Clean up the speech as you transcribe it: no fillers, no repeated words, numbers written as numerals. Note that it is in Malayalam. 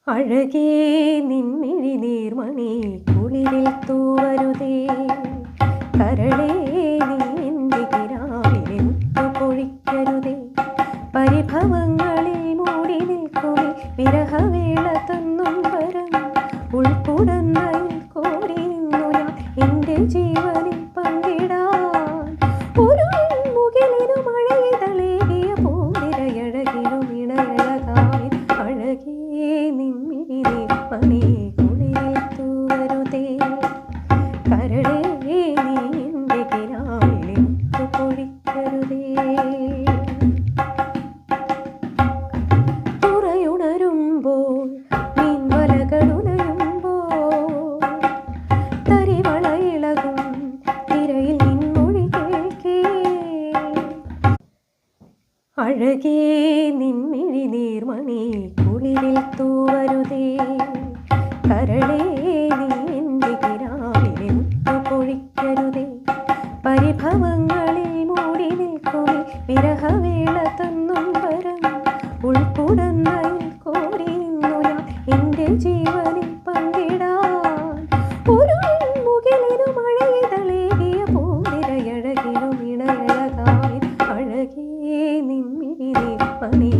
അഴകേ നിൻമിഴി നീർമണി കുളിരിൽ തൂവരുതേ. കരളേ നീ എൻ്റെ കിനാവിലെ മുത്തു പൊഴിക്കരുതേ. പരിഭവങ്ങളിൽ മൂടി നിൽക്കുമി വിരഹവേള തന്നും വരം. ഉൾക്കുടന്നയിൽ കോരിയുന്നു ഞാൻ എൻ്റെ ജീവനിൽ പങ്കിടാൻ. ഒരു മുകിലിനു മഴയിതളേകിയ പൂനിരയഴകിനും ഇണയഴകാവിൻ. അഴകേ നിൻമിഴി നീർമണി കുളിരിൽ തൂവരുതേ. കരളേ നീ എൻ്റെ കിനാവിലെ മുത്തു പൊഴിക്കരുതേ. തുറയുണരുമ്പോൾ മീൻവലകളുലയുമ്പോൾ തരിവളയിളകും തിരയിൽ നിൻമൊഴി കേൾക്കേ. അഴകേ നിൻമിഴി നീർമണി കുളിരിൽ തൂവരുതേ. കരളേ നീ എൻ്റെ കിനാവിലെ മുത്തു പൊഴിക്കരുതേ. പരിഭവങ്ങളിൽ മൂടി നിൽക്കുമി വിരഹവേള തന്നും വരം. ഉൾക്കുടന്നയിൽ കോരിയുന്നു ഞാൻ എൻ്റെ ജീവനിൽ പങ്കിടാൻ. ഒരു മുകിലിനു മഴയിതളേകിയ പൂനിരയഴകിനും ഇണയഴകാവിൻ. അഴകേ നിൻമിഴി നീർമണി